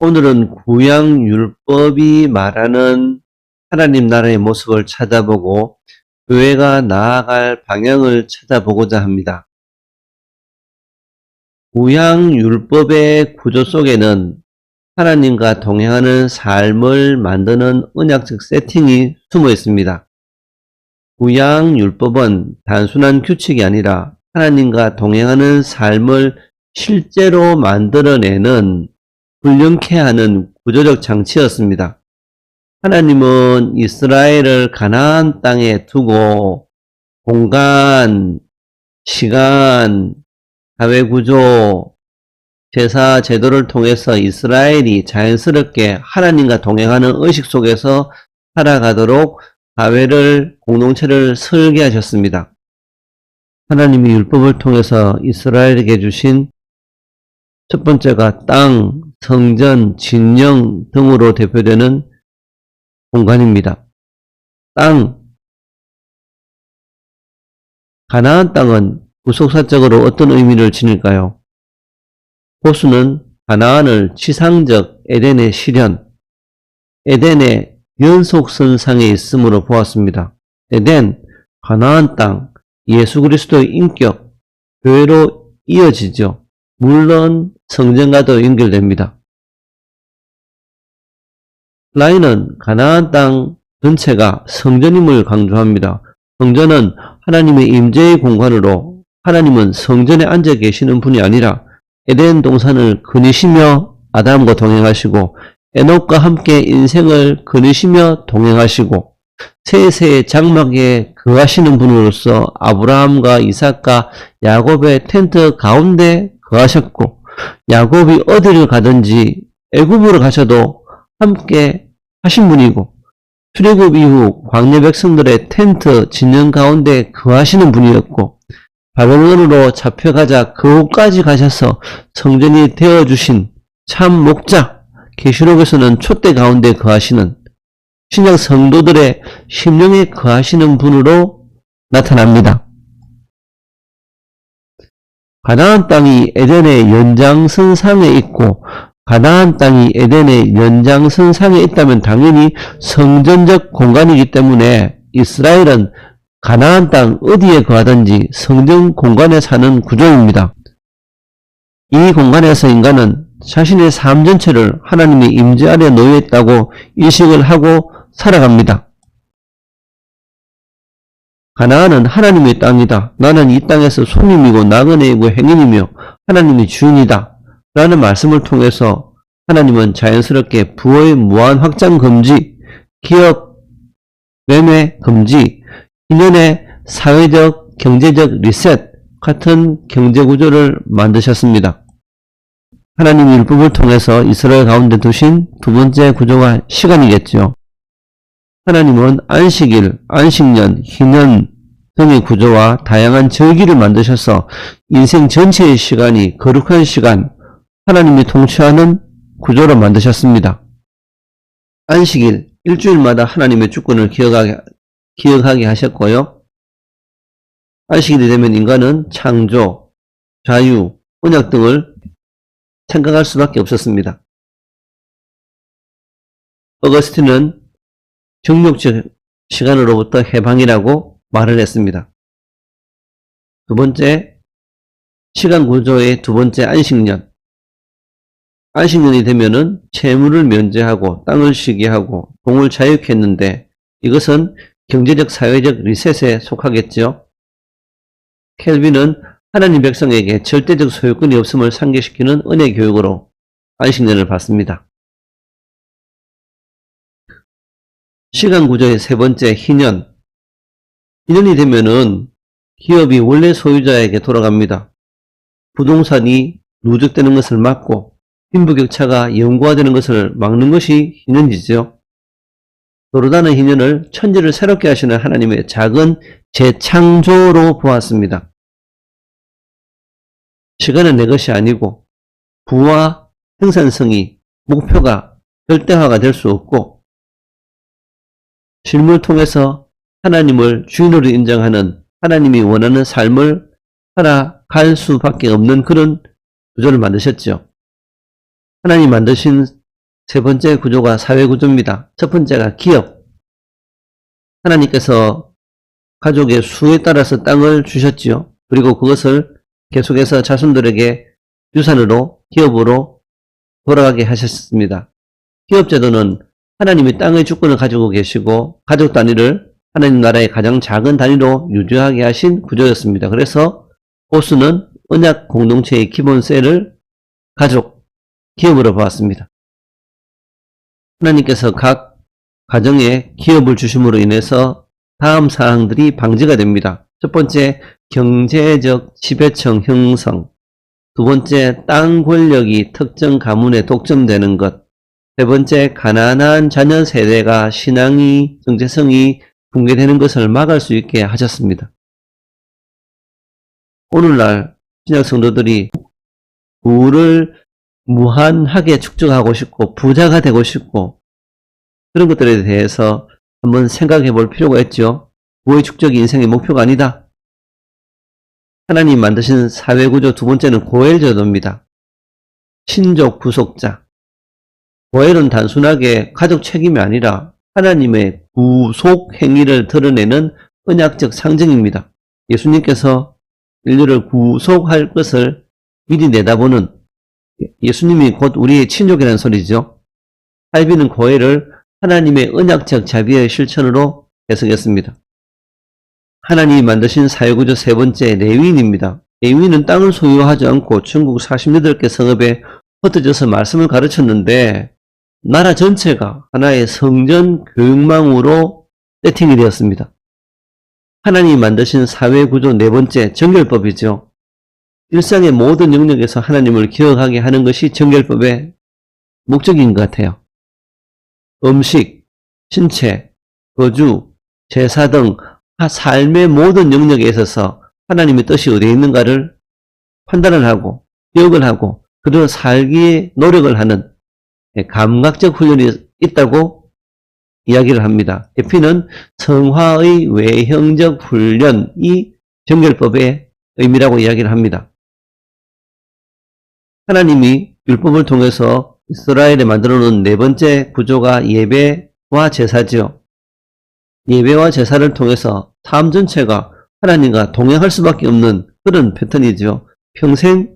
오늘은 구약율법이 말하는 하나님 나라의 모습을 찾아보고 교회가 나아갈 방향을 찾아보고자 합니다. 구약율법의 구조 속에는 하나님과 동행하는 삶을 만드는 언약적 세팅이 숨어 있습니다. 구약율법은 단순한 규칙이 아니라 하나님과 동행하는 삶을 실제로 만들어내는 훈련케 하는 구조적 장치였습니다. 하나님은 이스라엘을 가나안 땅에 두고 공간, 시간, 사회구조, 제사 제도를 통해서 이스라엘이 자연스럽게 하나님과 동행하는 의식 속에서 살아가도록 사회를, 공동체를 설계하셨습니다. 하나님이 율법을 통해서 이스라엘에게 주신 첫 번째가 땅, 성전, 진영 등으로 대표되는 공간입니다. 땅, 가나안 땅은 구속사적으로 어떤 의미를 지닐까요? 보수는 가나안을 지상적 에덴의 실현, 에덴의 연속선상에 있음으로 보았습니다. 에덴, 가나안 땅, 예수 그리스도의 인격, 교회로 이어지죠. 물론 성전과도 연결됩니다. 라인은 가나안 땅 전체가 성전임을 강조합니다. 성전은 하나님의 임재의 공간으로 하나님은 성전에 앉아 계시는 분이 아니라 에덴 동산을 거니시며 아담과 동행하시고 에녹과 함께 인생을 거니시며 동행하시고 세세의 장막에 거하시는 분으로서 아브라함과 이삭과 야곱의 텐트 가운데 거하셨고 야곱이 어디를 가든지 애굽으로 가셔도 함께 하신 분이고 출애굽 이후 광야 백성들의 텐트 진영 가운데 거하시는 분이었고 바벨론으로 잡혀가자 그곳까지 가셔서 성전이 되어주신 참 목자, 계시록에서는 촛대 가운데 거하시는 신약 성도들의 심령에 거하시는 분으로 나타납니다. 가나안 땅이 에덴의 연장선상에 있고 가나안 땅이 에덴의 연장선상에 있다면 당연히 성전적 공간이기 때문에 이스라엘은 가나안 땅 어디에 거하든지 성전 공간에 사는 구조입니다. 이 공간에서 인간은 자신의 삶 전체를 하나님의 임재 아래 놓여 있다고 인식을 하고 살아갑니다. 가나안은 하나님의 땅이다. 나는 이 땅에서 손님이고 나그네이고 행인이며 하나님의 주인이다. 라는 말씀을 통해서 하나님은 자연스럽게 부의 무한 확장 금지, 기업 매매 금지, 인연의 사회적, 경제적 리셋 같은 경제구조를 만드셨습니다. 하나님이 율법을 통해서 이스라엘 가운데 두신 두 번째 구조가 시간이겠죠. 하나님은 안식일, 안식년, 희년 등의 구조와 다양한 절기를 만드셔서 인생 전체의 시간이 거룩한 시간, 하나님이 통치하는 구조로 만드셨습니다. 안식일, 일주일마다 하나님의 주권을 기억하게 하셨고요. 안식일이 되면 인간은 창조, 자유, 언약 등을 생각할 수밖에 없었습니다. 어거스틴은 정욕적 시간으로부터 해방이라고 말을 했습니다. 두 번째, 시간 구조의 두 번째 안식년. 안식년이 되면은 채무를 면제하고 땅을 쉬게 하고 동을 자유케 했는데 이것은 경제적 사회적 리셋에 속하겠죠. 켈빈은 하나님 백성에게 절대적 소유권이 없음을 상기시키는 은혜 교육으로 안식년을 받습니다. 시간 구조의 세 번째 희년. 희년이 되면은 기업이 원래 소유자에게 돌아갑니다. 부동산이 누적되는 것을 막고 빈부격차가 영구화되는 것을 막는 것이 희년이죠. 도르다는 희년을 천지를 새롭게 하시는 하나님의 작은 재창조로 보았습니다. 시간은 내 것이 아니고 부와 생산성이 목표가 절대화가 될 수 없고 실물을 통해서 하나님을 주인으로 인정하는 하나님이 원하는 삶을 살아갈 수밖에 없는 그런 구조를 만드셨죠. 하나님 만드신 세 번째 구조가 사회 구조입니다. 첫 번째가 기업. 하나님께서 가족의 수에 따라서 땅을 주셨지요. 그리고 그것을 계속해서 자손들에게 유산으로, 기업으로 돌아가게 하셨습니다. 기업 제도는 하나님이 땅의 주권을 가지고 계시고 가족 단위를 하나님 나라의 가장 작은 단위로 유지하게 하신 구조였습니다. 그래서 보수는 언약 공동체의 기본 셀을 가족, 기업으로 보았습니다. 하나님께서 각 가정에 기업을 주심으로 인해서 다음 사항들이 방지가 됩니다. 첫 번째, 경제적 지배층 형성. 두 번째, 땅 권력이 특정 가문에 독점되는 것. 세 번째, 가난한 자녀 세대가 신앙이, 정체성이 붕괴되는 것을 막을 수 있게 하셨습니다. 오늘날 신약 성도들이 부를 무한하게 축적하고 싶고 부자가 되고 싶고 그런 것들에 대해서 한번 생각해 볼 필요가 있죠. 부의 축적이 인생의 목표가 아니다. 하나님 만드신 사회구조 두 번째는 고엘제도입니다. 신족 구속자. 고엘은 단순하게 가족 책임이 아니라 하나님의 구속 행위를 드러내는 언약적 상징입니다. 예수님께서 인류를 구속할 것을 미리 내다보는 예수님이 곧 우리의 친족이라는 소리죠. 할비는 고엘을 하나님의 언약적 자비의 실천으로 해석했습니다. 하나님이 만드신 사회구조 세 번째 레위인입니다. 레위인은 땅을 소유하지 않고 천국 48개 성읍에 흩어져서 말씀을 가르쳤는데 나라 전체가 하나의 성전 교육망으로 세팅이 되었습니다. 하나님이 만드신 사회구조 네 번째 정결법이죠. 일상의 모든 영역에서 하나님을 기억하게 하는 것이 정결법의 목적인 것 같아요. 음식, 신체, 거주, 제사 등 삶의 모든 영역에 있어서 하나님의 뜻이 어디에 있는가를 판단을 하고 기억을 하고 그대로 살기에 노력을 하는 감각적 훈련이 있다고 이야기를 합니다. 에피는 성화의 외형적 훈련이 정결법의 의미라고 이야기를 합니다. 하나님이 율법을 통해서 이스라엘에 만들어 놓은 네 번째 구조가 예배와 제사지요. 예배와 제사를 통해서 삶 전체가 하나님과 동행할 수밖에 없는 그런 패턴이죠. 평생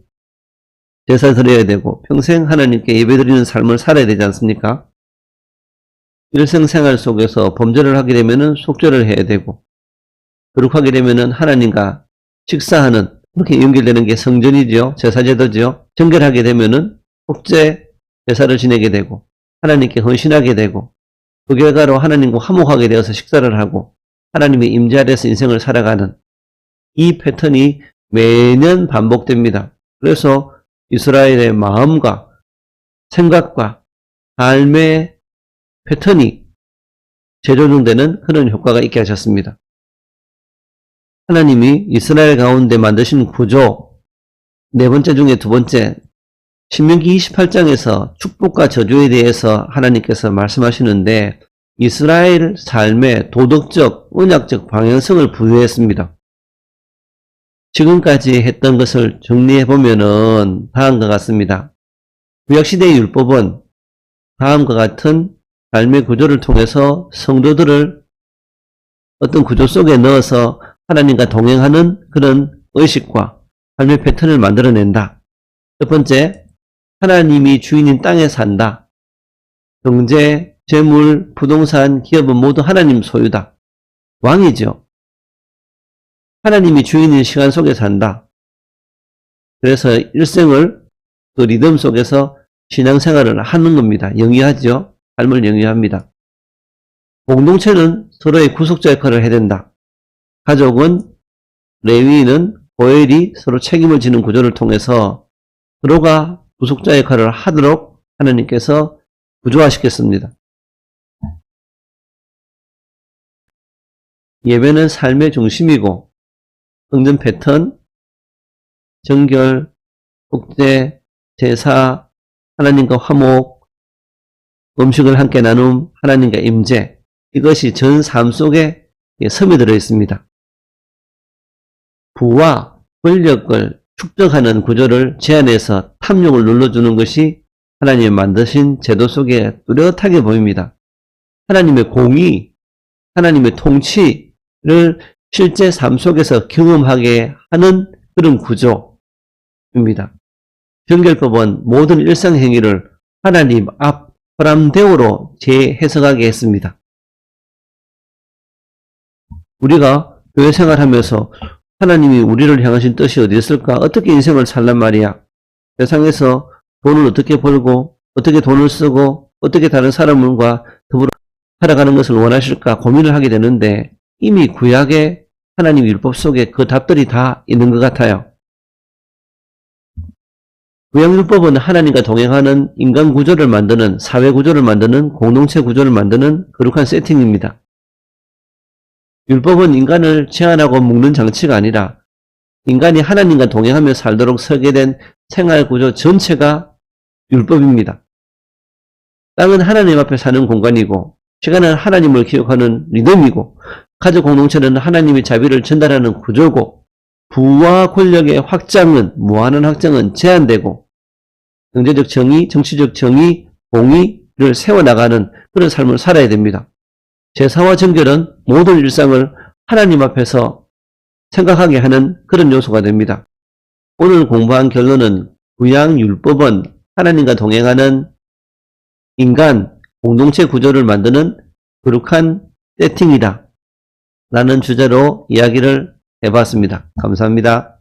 제사 드려야 되고 평생 하나님께 예배드리는 삶을 살아야 되지 않습니까? 일생생활 속에서 범죄를 하게 되면 속죄를 해야 되고 거룩하게 되면 하나님과 식사하는 그렇게 연결되는 게 성전이죠. 제사제도죠. 정결하게 되면 속죄 제사를 지내게 되고 하나님께 헌신하게 되고 그 결과로 하나님과 화목하게 되어서 식사를 하고 하나님의 임재 아래서 인생을 살아가는 이 패턴이 매년 반복됩니다. 그래서 이스라엘의 마음과 생각과 삶의 패턴이 재조정되는 그런 효과가 있게 하셨습니다. 하나님이 이스라엘 가운데 만드신 구조 네 번째 중에 두 번째 신명기 28장에서 축복과 저주에 대해서 하나님께서 말씀하시는데 이스라엘 삶의 도덕적, 언약적 방향성을 부여했습니다. 지금까지 했던 것을 정리해보면 다음과 같습니다. 구약시대의 율법은 다음과 같은 삶의 구조를 통해서 성도들을 어떤 구조 속에 넣어서 하나님과 동행하는 그런 의식과 삶의 패턴을 만들어낸다. 첫 번째, 하나님이 주인인 땅에 산다. 경제, 재물, 부동산, 기업은 모두 하나님 소유다. 왕이죠. 하나님이 주인인 시간 속에 산다. 그래서 일생을 그 리듬 속에서 신앙생활을 하는 겁니다. 영위하죠. 삶을 영위합니다. 공동체는 서로의 구속자 역할을 해야 된다. 가족은 레위인은 고엘이 서로 책임을 지는 구조를 통해서 서로가 구속자 역할을 하도록 하나님께서 구조화시켰습니다. 예배는 삶의 중심이고 성전 패턴, 정결, 속죄, 제사, 하나님과 화목, 음식을 함께 나눔, 하나님과 임재 이것이 전 삶 속에 스며들어 있습니다. 부와 권력을 축적하는 구조를 제안해서 탐욕을 눌러주는 것이 하나님이 만드신 제도 속에 뚜렷하게 보입니다. 하나님의 공의, 하나님의 통치를 실제 삶 속에서 경험하게 하는 그런 구조입니다. 정결법은 모든 일상 행위를 하나님 앞 프람데오로 재해석하게 했습니다. 우리가 교회 생활하면서 하나님이 우리를 향하신 뜻이 어디 있을까? 어떻게 인생을 살란 말이야? 세상에서 돈을 어떻게 벌고, 어떻게 돈을 쓰고, 어떻게 다른 사람과 더불어 살아가는 것을 원하실까 고민을 하게 되는데, 이미 구약의 하나님 율법 속에 그 답들이 다 있는 것 같아요. 구약율법은 하나님과 동행하는 인간 구조를 만드는, 사회 구조를 만드는, 공동체 구조를 만드는 거룩한 세팅입니다. 율법은 인간을 제한하고 묶는 장치가 아니라 인간이 하나님과 동행하며 살도록 설계된 생활 구조 전체가 율법입니다. 땅은 하나님 앞에 사는 공간이고, 시간은 하나님을 기억하는 리듬이고, 가족 공동체는 하나님의 자비를 전달하는 구조고, 부와 권력의 확장은, 무한한 확장은 제한되고, 경제적 정의, 정치적 정의, 공의를 세워나가는 그런 삶을 살아야 됩니다. 제사와 정결은 모든 일상을 하나님 앞에서 생각하게 하는 그런 요소가 됩니다. 오늘 공부한 결론은 구약율법은 하나님과 동행하는 인간 공동체 구조를 만드는 거룩한 세팅이다 라는 주제로 이야기를 해봤습니다. 감사합니다.